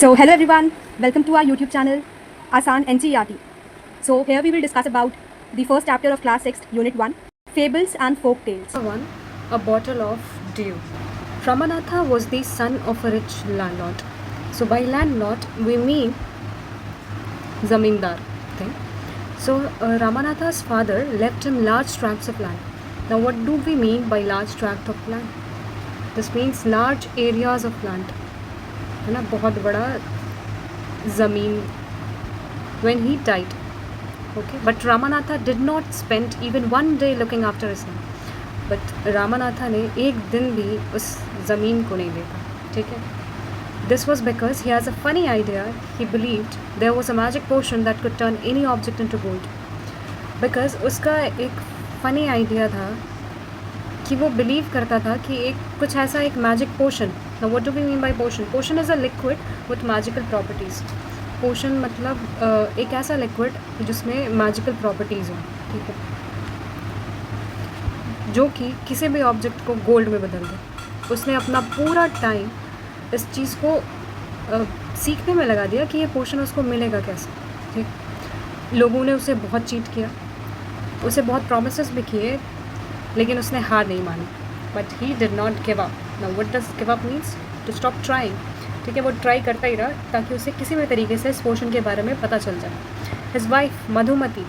So hello everyone, welcome to our YouTube channel Asan NCERT. So here we will discuss about the first chapter of class 6 unit 1, fables and folk tales. 1. A bottle of dew. Ramanatha was the son of a rich landlord. So by landlord we mean zamindar thing. So Ramanatha's father left him large tracts of land. Now what do we mean by large tract of land? This means large areas of land, है ना, बहुत बड़ा ज़मीन. When he died, okay, but Ramanatha did not spend even one day looking after his son. But Ramanatha ने एक दिन भी उस ज़मीन को नहीं देखा, ठीक है. This was because he has a funny idea. He believed there was a magic potion that could turn any object into gold. Because उसका एक funny idea था कि वो बिलीव करता था कि एक कुछ ऐसा एक magic potion. Now what do we mean by potion? Potion is a liquid with magical properties. Potion मतलब एक ऐसा लिक्विड जिसमें मैजिकल प्रॉपर्टीज़ हो, ठीक है, जो कि किसी भी ऑब्जेक्ट को गोल्ड में बदल दे. उसने अपना पूरा टाइम इस चीज़ को सीखने में लगा दिया कि ये पोशन उसको मिलेगा कैसे, ठीक. लोगों ने उसे बहुत चीट किया, उसे बहुत प्रोमिसेस भी किए, लेकिन उसने हार नहीं मानी. But he did not give up. Now what does give up means? To stop trying, ठीक है. वो ट्राई करता ही रहा ताकि उसे किसी भी तरीके से इस पोशन के बारे में पता चल जाए. His wife Madhumati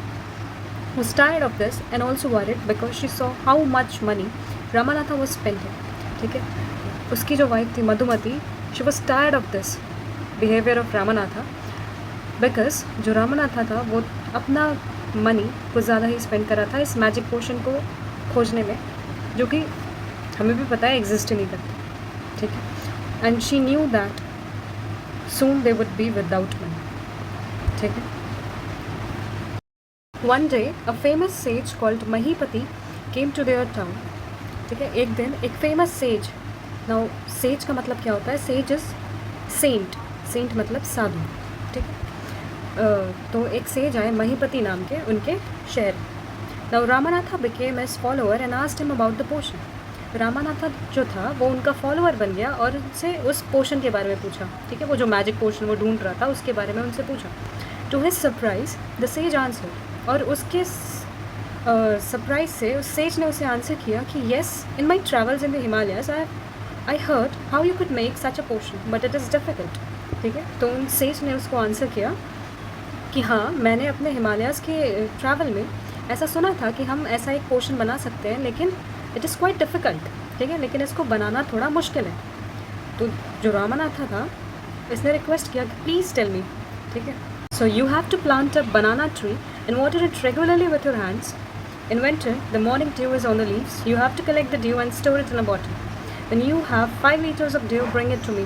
was tired of this and also worried because she saw how much money Ramanatha was spending, ठीक है. उसकी जो वाइफ थी Madhumati, she was tired of this behavior of Ramanatha because जो रामानाथा था वो अपना मनी कुछ ज़्यादा ही स्पेंड कर रहा था इस मैजिक पोशन को खोजने में, जो कि हमें भी पता है एग्जिस्ट ही नहीं करता, ठीक है. And she knew that soon they would be without money, ठीक है. One day a famous sage called Mahipati came to their town, ठीक है. एक दिन एक फेमस सेज. नाउ सेज का मतलब क्या होता है? Says is sent. सेंट मतलब साधु, ठीक है. तो एक सेज आए महीपति नाम के उनके शहर. Now Ramanatha became his follower and asked him about the potion. Ramanatha जो था वो उनका फॉलोअर बन गया और उनसे उस पोशन के बारे में पूछा, ठीक है. वो जो मैजिक पोशन वो ढूंढ रहा था उसके बारे में उनसे पूछा. To his surprise the sage's answer. और उसके सरप्राइज से उस सेज ने उसे आंसर किया कि yes, in my travels in the Himalayas I heard how you could make such a potion but it is difficult, ठीक है. तो उन सेज ने उसको आंसर किया कि हाँ, मैंने अपने हिमालयाज़ के ट्रैवल में ऐसा सुना था कि हम ऐसा एक पोशन बना सकते हैं, लेकिन इट इज़ क्वाइट डिफ़िकल्ट, ठीक है. लेकिन इसको बनाना थोड़ा मुश्किल है. तो जो रामानाथा था इसने रिक्वेस्ट किया कि प्लीज़ टेल मी, ठीक है. So you have to plant a banana tree and water it regularly with your hands. In winter, the morning dew is on the leaves. You have to collect the dew and store it in a bottle. When you have 5 liters of dew, bring it to me.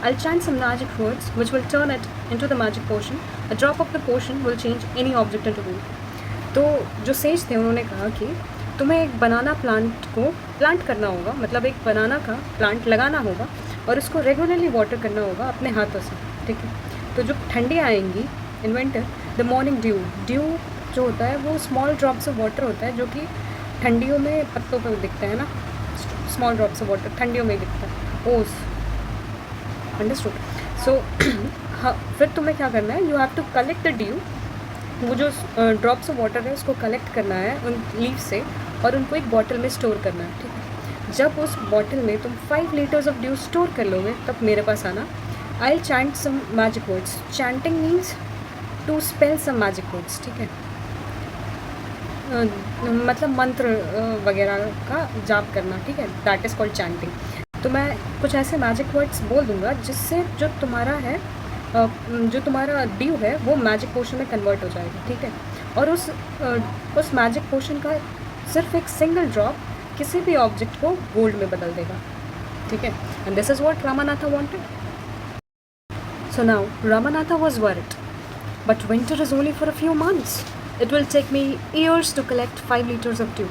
I'll chant some magic words which will turn it into the magic potion. A drop of the potion will change any object into gold. तो जो says थे उन्होंने कहा कि तुम्हें एक बनाना plant को plant करना होगा, मतलब एक बनाना का प्लांट लगाना होगा और उसको रेगुलरली वाटर करना होगा अपने हाथों से, ठीक है. तो जो ठंडियाँ आएंगी in winter, the morning due जो होता है वो स्मॉल ड्रॉप्स ऑफ वाटर होता है, जो कि ठंडियों में पत्तों पर दिखता है ना. स्मॉल ड्रॉप्स ऑफ वाटर ठंडियों में दिखता है. ओस, अंडरस्टूड. सो हाँ, फिर तुम्हें क्या करना है? You have to collect the dew. वो जो ड्रॉप्स ऑफ वाटर है उसको कलेक्ट करना है उन लीव से और उनको एक बॉटल में स्टोर करना है, ठीक है. जब उस बॉटल में तुम 5 लीटर्स ऑफ ड्यू स्टोर कर लोगे तब मेरे पास आना. I will chant some magic words. Chanting means to spell some magic words, ठीक है. मतलब मंत्र वगैरह का जाप करना, ठीक है. That is called chanting. तो मैं कुछ ऐसे मैजिक वर्ड्स बोल दूंगा जिससे जो तुम्हारा ड्यू है वो मैजिक पोशन में कन्वर्ट हो जाएगा, ठीक है. और उस मैजिक पोशन का सिर्फ एक सिंगल ड्रॉप किसी भी ऑब्जेक्ट को गोल्ड में बदल देगा, ठीक है. And this is what Ramanatha wanted. So now Ramanatha was worried, but winter is only for a few months. It will take me years to collect 5 liters of dew.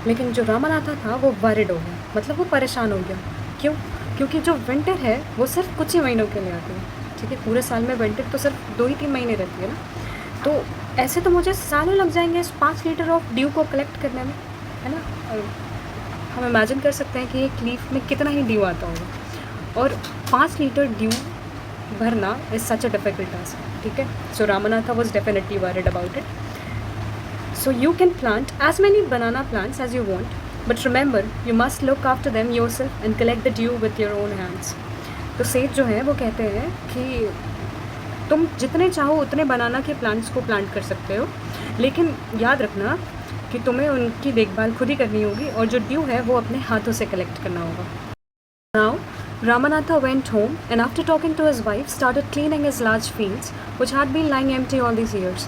लेकिन जो रामानाथा था वो वरिड हो गया, मतलब वो परेशान हो गया. क्यों? क्योंकि जो विंटर है वो सिर्फ कुछ ही महीनों के लिए आती है, ठीक है. पूरे साल में विंटर तो सिर्फ 2 ही 3 महीने रहती है ना. तो ऐसे तो मुझे सालों लग जाएंगे इस 5 लीटर ऑफ ड्यू को कलेक्ट करने में, है ना. हम इमेजिन कर सकते हैं कि एक लीफ में कितना ही ड्यू आता होगा. और 5 लीटर ड्यू भरना is such a difficult task, ठीक है। So Ramanatha was definitely worried about it. So you can plant as many banana plants as you want, but remember you must look after them yourself and collect the dew with your own hands. तो सेठ जो है वो कहते हैं कि तुम जितने चाहो उतने बनाना के प्लांट्स को प्लांट कर सकते हो, लेकिन याद रखना कि तुम्हें उनकी देखभाल खुद ही करनी होगी और जो ड्यू है वो अपने हाथों से कलेक्ट करना होगा. Now Ramanatha went home and after talking to his wife started cleaning his large fields which had been lying empty all these years.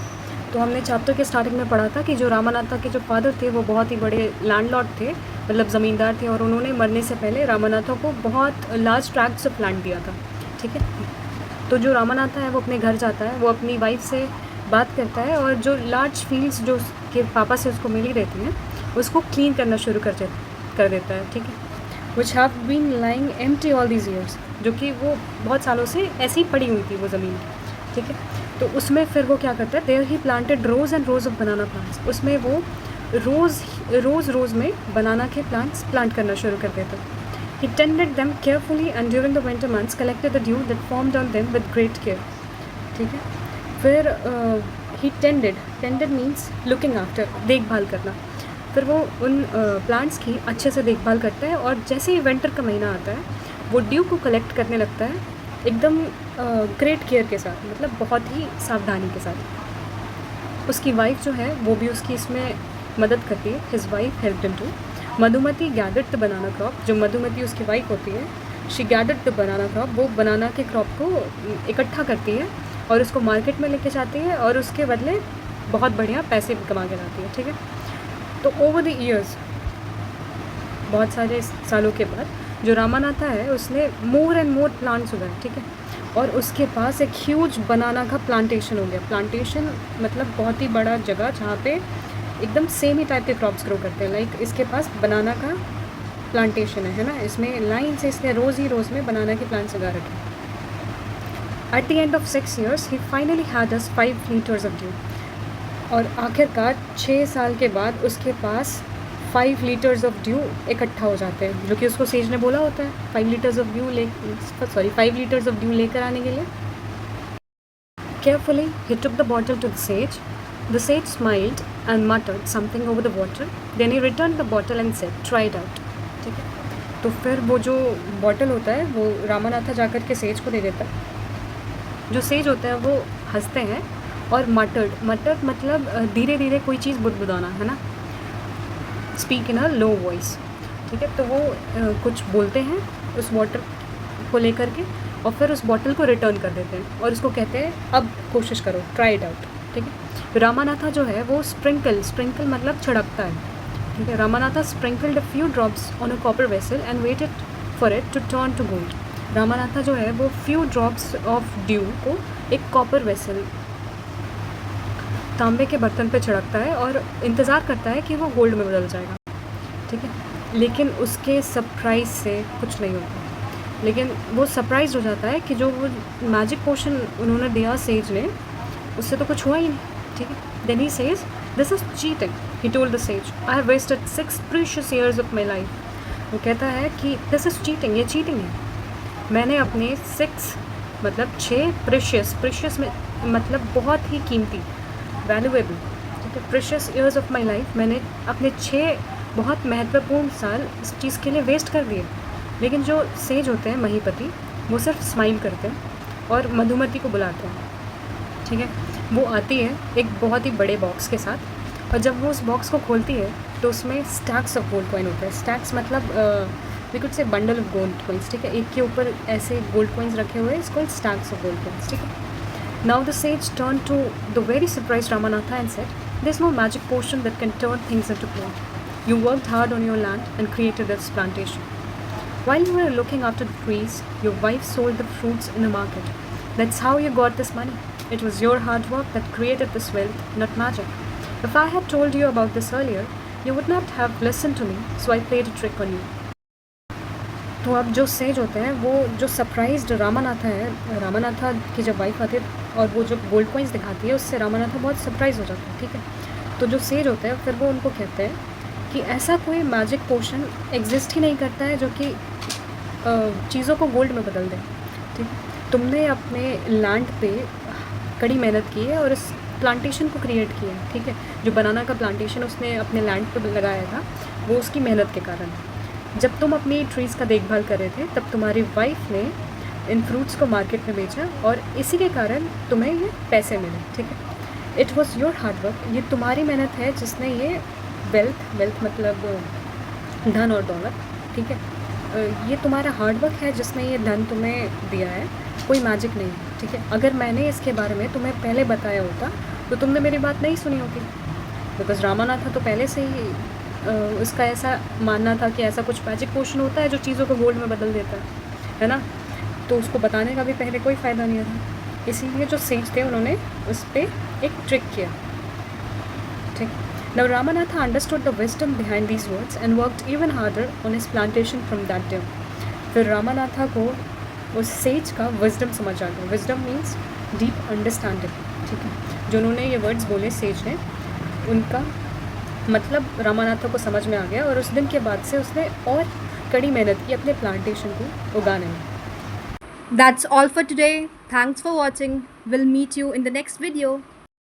तो हमने चैप्टर के स्टार्टिंग में पढ़ा था कि जो रामानाथा के जो फादर थे वो बहुत ही बड़े लैंडलॉर्ड थे, मतलब ज़मींदार थे, और उन्होंने मरने से पहले रामानाथा को बहुत लार्ज ट्रैक्ट्स ऑफ लैंड दिया था, ठीक है. तो जो रामानाथा है वो अपने घर जाता है, वो अपनी वाइफ से बात करता है और जो लार्ज फील्ड्स जो उसके पापा से उसको मिली रहती हैं उसको क्लीन करना शुरू कर देता है, ठीक है. Which have been lying empty all these years, जो कि वो बहुत सालों से ऐसी ही पड़ी हुई थी वो ज़मीन, ठीक है. तो उसमें फिर वो क्या करता है, there he planted rows and rows of banana plants. उसमें वो रोज़ में बनाना के प्लांट्स प्लांट करना शुरू कर देता है. He tended them carefully and during the winter months collected the dew that formed on them with great care, ठीक है. फिर he tended means looking after, देखभाल करना. फिर वो उन प्लांट्स की अच्छे से देखभाल करता है और जैसे ही विंटर का महीना आता है वो ड्यू को कलेक्ट करने लगता है एकदम ग्रेट केयर के साथ, मतलब बहुत ही सावधानी के साथ. उसकी वाइफ जो है वो भी उसकी इसमें मदद करती है. His wife helped him too. Madhumati gathered the banana crop. जो मधुमती उसकी वाइफ होती है, she gathered the banana crop. वो बनाना के क्रॉप को इकट्ठा करती है और उसको मार्केट में लेके जाती है और उसके बदले बहुत बढ़िया पैसे कमा के लाती है, ठीक है. तो ओवर द ईयर्स, बहुत सारे सालों के बाद जो रामानाथा है उसने मोर एंड मोर प्लांट्स उगाए, ठीक है. और उसके पास एक ह्यूज बनाना का प्लांटेशन हो गया. प्लांटेशन मतलब बहुत ही बड़ा जगह जहाँ पे एकदम सेम ही टाइप के क्रॉप्स ग्रो करते हैं. लाइक इसके पास बनाना का प्लांटेशन है ना, इसमें लाइन से इसने रोज़ में बनाना के प्लांट्स उगा रखे. At the end of 6 years he finally had us 5 liters of due. और आखिरकार 6 साल के बाद उसके पास 5 liters ऑफ ड्यू इकट्ठा हो जाते हैं, जो कि उसको सेज ने बोला होता है 5 liters ऑफ ड्यू लेकर आने के लिए. Carefully he took the bottle to the sage. The sage smiled and muttered something over the water. Then he return the bottle and said try it out, ठीक है. तो फिर वो जो बॉटल होता है वो रामानाथा जाकर के सेज को दे देता है. जो सेज होता है वो हंसते हैं और मटर्ड मतलब धीरे धीरे कोई चीज़ बुदबुदाना, है ना, speak in a low voice, ठीक है. तो वो कुछ बोलते हैं उस वाटर को लेकर के और फिर उस बॉटल को रिटर्न कर देते हैं और उसको कहते हैं अब कोशिश करो, ट्राई इट आउट, ठीक है. रामानाथा जो है वो स्प्रिंकल मतलब छिड़कता है, ठीक है. Ramanatha sprinkled a few drops on a copper vessel and waited for it to turn to gold. Ramanatha जो है वो फ्यू ड्रॉप्स ऑफ ड्यू को एक कॉपर वेसल, तांबे के बर्तन पे छिड़कता है और इंतज़ार करता है कि वो गोल्ड में बदल जाएगा, ठीक है. लेकिन उसके सरप्राइज़ से कुछ नहीं होता. लेकिन वो सरप्राइज हो जाता है कि जो वो मैजिक पोशन उन्होंने दिया सेज ने, उससे तो कुछ हुआ ही नहीं, ठीक है. Then he says this is cheating. He told the sage I have wasted 6 precious years of my life. वो कहता है कि दिस इज़ चीटिंग, ये चीटिंग है. मैंने अपने 6 मतलब 6 प्रीशियस में मतलब बहुत ही कीमती, वैल्यूएबल, ठीक है, precious years of my life, मैंने अपने 6 बहुत महत्वपूर्ण साल इस चीज़ के लिए वेस्ट कर दिए. लेकिन जो सेज होते हैं महीपति, वो सिर्फ स्माइल करते हैं और मधुमती को बुलाते हैं, ठीक है. वो आती है एक बहुत ही बड़े बॉक्स के साथ और जब वो उस बॉक्स को खोलती है तो उसमें स्टैक्स ऑफ गोल्ड कॉइन होते हैं. स्टैक्स मतलब we could say bundle of gold coins, ठीक है. एक के ऊपर ऐसे गोल्ड कॉइन्स रखे हुए हैं, इसको स्टैक्स ऑफ गोल्ड कॉइन्स, ठीक है. Now the sage turned to the very surprised Ramanatha and said, "There's no magic potion that can turn things into gold. You worked hard on your land and created this plantation. While you were looking after the trees, your wife sold the fruits in the market. That's how you got this money. It was your hard work that created this wealth, not magic. If I had told you about this earlier, you would not have listened to me, so I played a trick on you." तो अब जो says होते हैं वो जो surprised Ramanatha है, रामानाथा की जब वाइफ आती है और वो जो गोल्ड कॉइन्स दिखाती है उससे रामानाथा बहुत सरप्राइज हो जाता है, ठीक है. तो जो सेज होते हैं फिर वो उनको कहते हैं कि ऐसा कोई मैजिक पोशन एग्जिस्ट ही नहीं करता है जो कि चीज़ों को गोल्ड में बदल दे, ठीक है. तुमने अपने लैंड पे कड़ी मेहनत की है और इस प्लांटेशन को क्रिएट किया है, ठीक है। जो बनाना का प्लांटेशन उसने अपने लैंड पे लगाया था वो उसकी मेहनत के कारण है। जब तुम अपनी ट्रीज़ का देखभाल कर रहे थे तब तुम्हारी वाइफ ने इन फ्रूट्स को मार्केट में बेचा और इसी के कारण तुम्हें ये पैसे मिले, ठीक है। इट वॉज़ योर हार्डवर्क, ये तुम्हारी मेहनत है जिसने ये वेल्थ मतलब धन और दौलत, ठीक है। ये तुम्हारा हार्डवर्क है जिसने ये धन तुम्हें दिया है, कोई मैजिक नहीं है, ठीक है। अगर मैंने इसके बारे में तुम्हें पहले बताया होता तो तुमने मेरी बात नहीं सुनी होती, बिकॉज रामानाथा तो पहले से ही उसका ऐसा मानना था कि ऐसा कुछ मैजिक पोशन होता है जो चीज़ों को गोल्ड में बदल देता है ना। तो उसको बताने का भी पहले कोई फ़ायदा नहीं था, इसीलिए जो सेज थे उन्होंने उस पर एक ट्रिक किया, ठीक। Now Ramanatha understood the wisdom behind these words and worked even harder on his plantation from that day. फिर रामानाथा को उस सेज का विजडम समझ आ गया। विजडम मीन्स डीप अंडरस्टैंडिंग, ठीक है। जो उन्होंने ये वर्ड्स बोले सेज ने, उनका मतलब रामानाथा को समझ में आ गया और उस दिन के बाद से उसने और कड़ी मेहनत की अपने प्लांटेशन को उगाने में। That's all for today. Thanks for watching. We'll meet you in the next video.